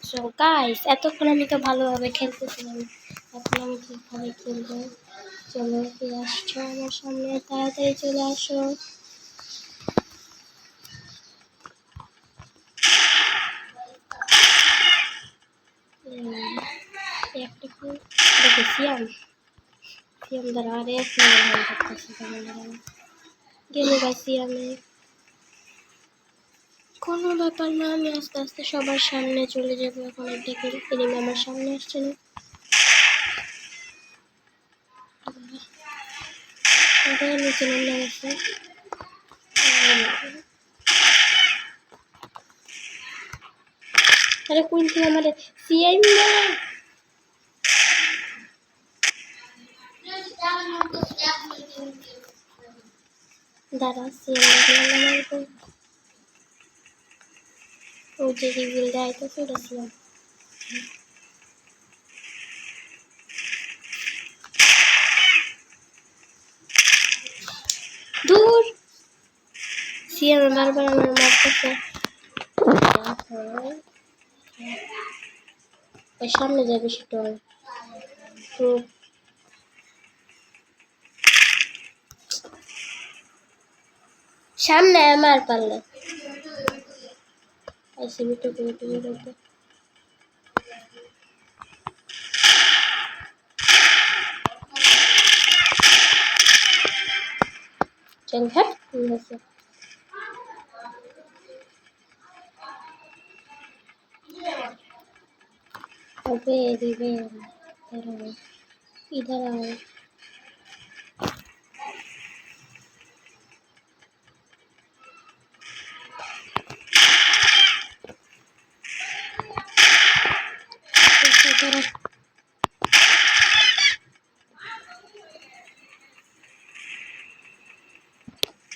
So guys এতক্ষণ আমি তো ভালোভাবে খেলতেছিলাম, এখন আমি ঠিকভাবে খেলবো। চলো কে আসছো আমার সামনে, তাড়াতাড়ি চলে আসো। একটা সিয়াম সিয়াম দ্বারা আর এক মিনিট করতেছি গেলে বা সিয়ামে কোনো ব্যাপার না, আমি আস্তে আস্তে সবার সামনে চলে যাবো। এখন দেখে এনিমি আমার সামনে আসছে না, নিচে নামে গেছে। আরে কোন থেকে আমার সিআই দাঁড়া সিআই ও যে রিভিল দেয় তো সেটা সিআই। দূর সিআই বারবার আমার মারতেছে। ওই সামনে যাবে সেটা তো সামনে আমার পারলে ऐसे भी तो रहते चल हट यहाँ से। अबे रिवे इधर आओ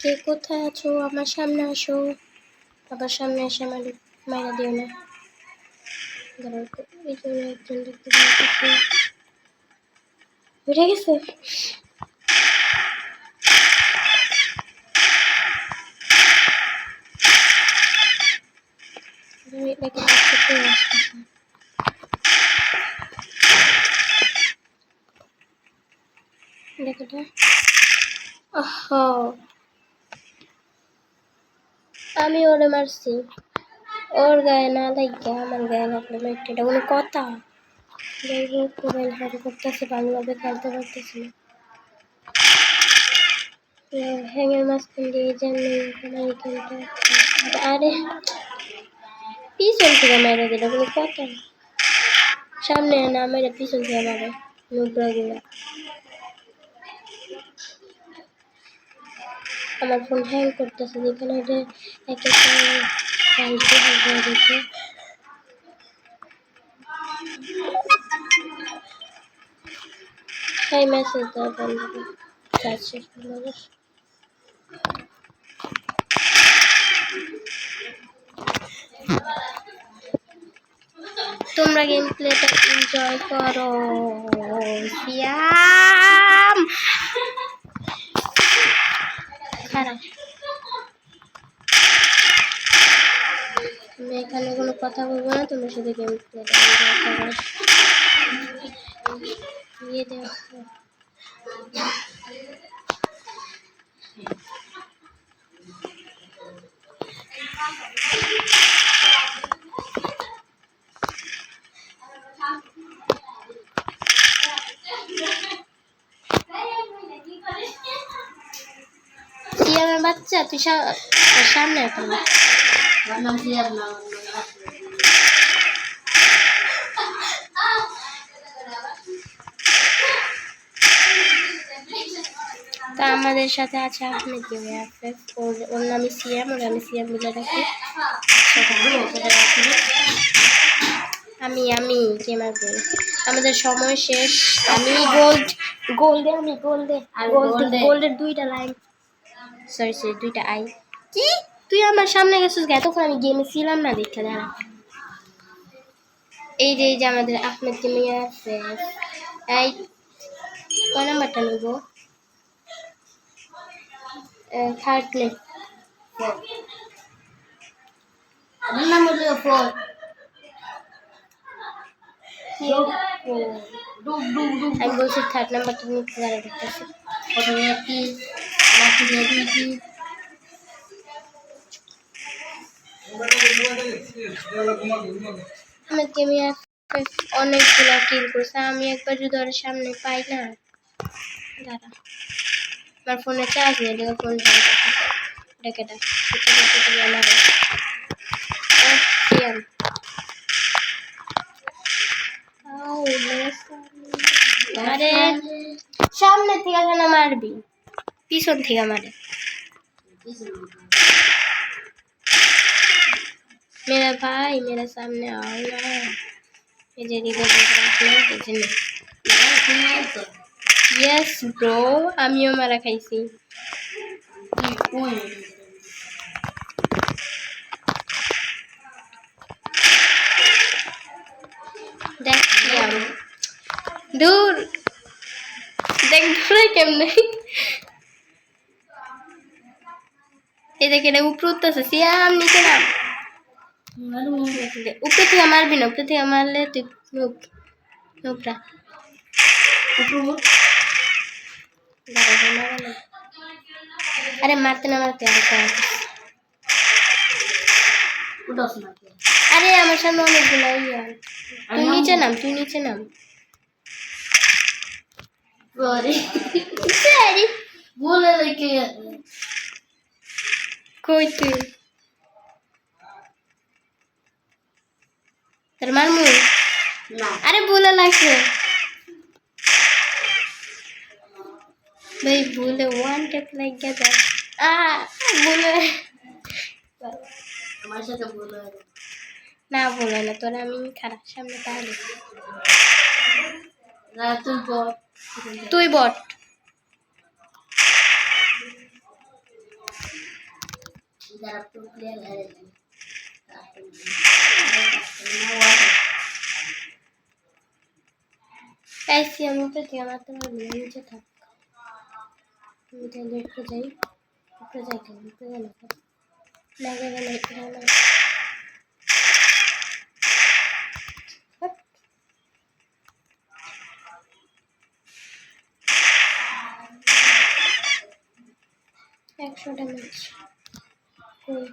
কে কোথায় আছো আমার সামনে আসো, আবার সামনে এসে আমার মাইরা দিও না। একজন দেখতে পাচ্ছি উঠে গেছে। আমি ওরে মারছি, ওর গায়ে না লাগে আমার গায়ে লাগলো না, এটা কোনো কথা? যাই হোক মোবাইল হ্যাং করতেছে, ভালোভাবে খেলতে পারতেছি না। হ্যাংয়ের মাঝখান দিয়ে জানি এখানটা। আরে পিছন থেকে মেরে দিল, কোনো কথা? সামনে না মেরে পিছন থেকে মারে নুবরাগুলা। আমার ফোন হ্যাং করতেছে, যেখানে এটা এক একটা সেই মেসেজ দেওয়া বন্ধ যাচ্ছে। তোমরা গেম প্লেটা এনজয় করো। সিয়াম খারাপ, আমি এখানে কোনো কথা বলবো না, তোমরা শুধু গেম প্লেটা এনজয় করো। দিয়ে দেওয়া সিয়ামের বাচ্চা, তুই সামনে এখন তা আমাদের সাথে আছে আহমেদ ওর নামই সিয়াম, ওর আমি সিয়াম বলে রাখি। আমি গেমার বল, আমাদের সময় শেষ। আমি গোল্ডের দুইটা লাইন, সরি দুইটা আই। কি তুই আমার সামনে গেছিস? এতক্ষণ আমি গেমে ছিলাম না, দেখা দাঁড়া। এই যে আমাদের আহমেদ কে নিয়ে আছে। এই কয় নাম্বারটা নেবো? Third play. নাম হলো ফোর ডুব ডুব ডুব আমি বলছি থার্ড নাম্বার তুমি গাড়ি দেখতেছি প্রথমে একটি বাকি দিয়ে দুইটি আমাকে আমি অনেকগুলা কিল করছে আমি একবার যদি ওর সামনে পাই না দাঁড়া আমার ফোনে চার্জ নেই দেখো ফোন ডেকে ডাক আমার আরে সামনে থেকে কেন মারবি পিছন থেকে মারে मेरा भाई मेरे सामने आओ ना मुझे इधर यस ब्रो আমিও মারা খাইছি দেখ কি আমি দূর দেখ দূরে কেমনে এই দেখ এটা উপরে উঠতেছে সিয়াম নিচে নাম উপরে থেকে মারবি না উপরে থেকে মারলে তুই উপরা अरे मारते ना मारते अरे আমার সামনে অনেকগুলো ইয়া তুই নিচে নাম সরি বলে রেখে কই তুই তোর মারমু না अरे बोला লাগছে भाई बोले वन टेप लग गया था बोले আমার সাথে বলে না বলে না তোরা আমি খারাপ সামনে তাহলে না তুই বল তুই বট যারা প্রো প্লেয়ার হারে ऐसे हम ऊपर क्या मारते हैं नीचे था मुझे लेट को जाए ऊपर जाना लगेगा लेट रहना एक्स्ट्रा डैमेज कोई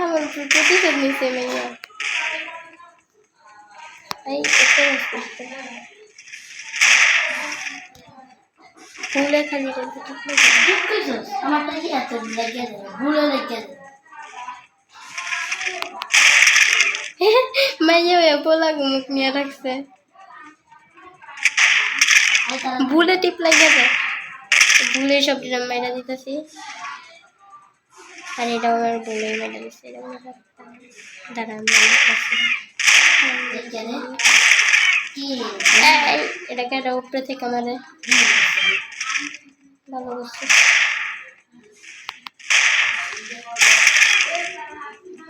আমার প্রতিশোধ নিছে মাইয়া এই এত করতে ফুলে খালি করতে ঠিক না আমার তো কি এত লেগে ভুলে লেগে মাইয়া পোলা মুখ নিয়ে রাখছে ভুলে টিপ লাগে যায় ভুলে সব ডিরাম মাইরা দিতেছি আর এটা আমার ভুলে মাইরা দিচ্ছে এটা আমার দাঁড়া এটাকে এটা উপরে থেকে আমারে ভালো বুঝছে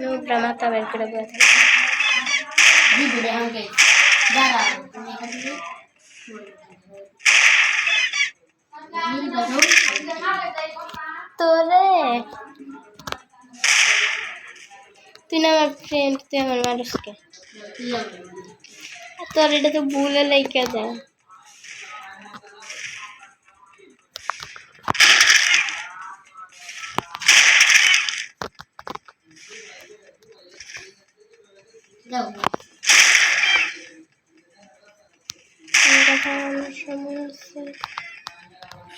উপরে মাথা বের করে বয়ে থাকে তোরে তুই না আমার ফ্রেন্ড তুই আমার মানুষকে তোর এটা তো ভুলে লেগে যায়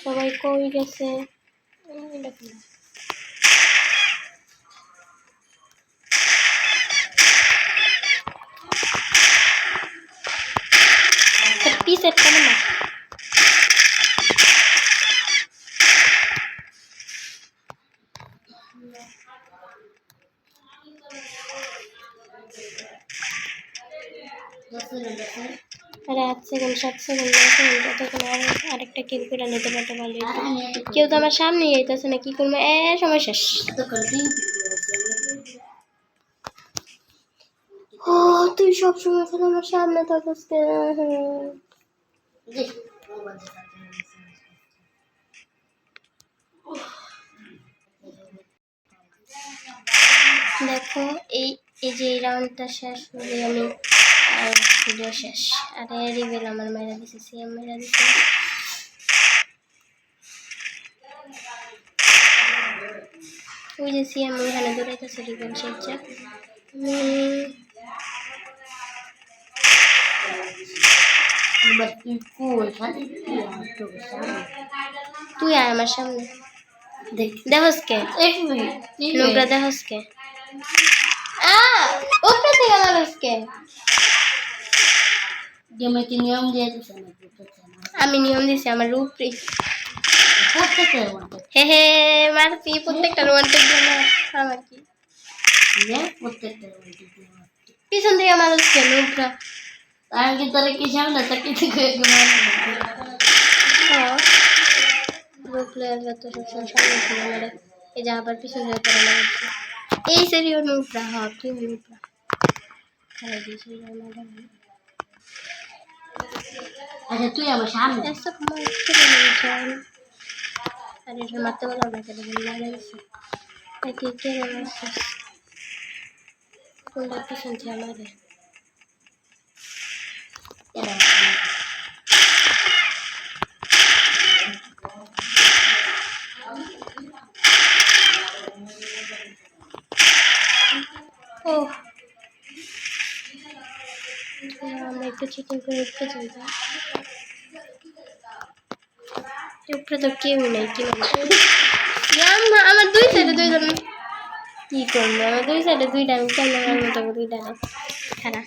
সবাই কই গেছে পিসের কেন না अरे 8 সেকেন্ড 7 সেকেন্ড 9 সেকেন্ড ততক্ষণ আরেকটা কিল করে নিতে পারতে ভালো কেউ তো আমার সামনে যাইতেছে না কি করবো সময় শেষ তুই সবসময় আমার সামনে থাকিস যে ও বাজে দেখো এই এই যে রাউন্ডটা শেষ হলে আমি আর ভিডিও শেষ। আর রিভেল আমার মেরা দিছে, সিএম মেরা দিছে। ওই যে সিএম ওইখানে দৌড়াইতেছে রিভেল শেষে। এবার তুই কই খালি তুই আয় আমার সামনে, দেখ দেখোস কে এক মিনিট নোংরা, দেখোস কে উপরে থেকে মানুষ কে। গেমে কি নিয়ম দিয়ে দিছে না আমি নিয়ম দিছি আমার উপরে। প্রত্যেকটা মধ্যে হে হে মারছি প্রত্যেকটা রোমান্টিক জন্য। আমার কি প্রত্যেকটা মধ্যে পিছন থেকে মানুষ কে নোংরা। আমি কি তোরা কি সামনে তাকে থেকে প্লেয়ার যত সবসময় সামনে থেকে মেরে এই যে আবার পিছন থেকে করে লাগাচ্ছে। এই সেরিও নোংরা। হ্যাঁ তুই নোংরা খেলা দিয়েছি। আচ্ছা তুই আমার সামনে এসব মারতে বলেছেন। আর এটা মারতে বলা না কেন লাগাইছে একে কে মারছে কোনটা পিছন থেকে মারে। ও আমরা একটু চিকেন করে উঠতে চাই। উপরে তো কেউ নেই, কি আমার দুই সাইডে দুইজন কি করবো, আমার দুই সাইডে দুইটা আমি ক্যামেরার মতো দুইটা খারাপ।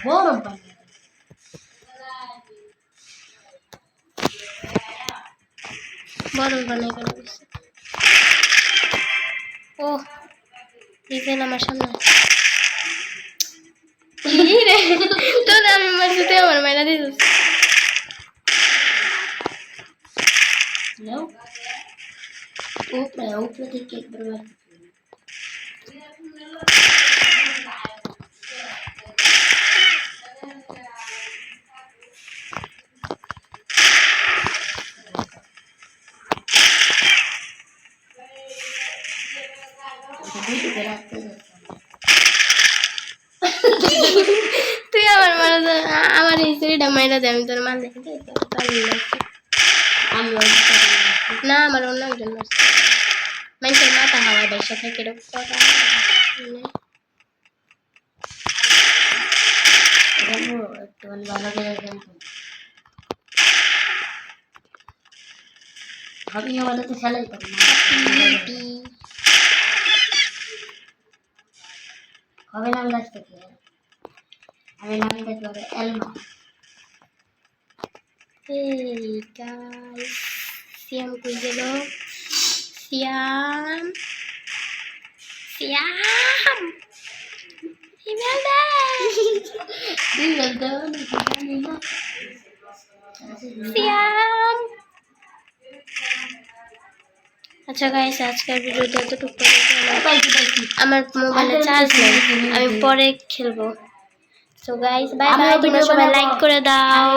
গরম পানি বরফ বানাই করে দিচ্ছে। ও রিভেল আমার সামনে। তোর আমি মারছি, তুই আমার মাইনা দিছিস। উপরে থেকে একবার তুই আমার মারা আমার এই চুরিটা মাইনা দে, আমি তোর মার দেখে না আমার অন্য একজন মারছে। মানুষের মাথা হাওয়ায় বেসা থাকে এরকম কথা। একটুখানি ভালো করে ভাবি আমাদের তো খেলাই করে কবে নাম গাছ থেকে আমি নাম গাছ এলমা। এই গাইস সিয়াম কই গেল? সিয়াম সিয়াম ইমেল দে। সিয়াম আচ্ছা গাইস আজকের ভিডিওটা এতটুকু পর্যন্ত। আমার মোবাইলে চার্জ নেই, আমি পরে খেলবো। সো গাইস বাই বাই, তোমরা সবাই লাইক করে দাও।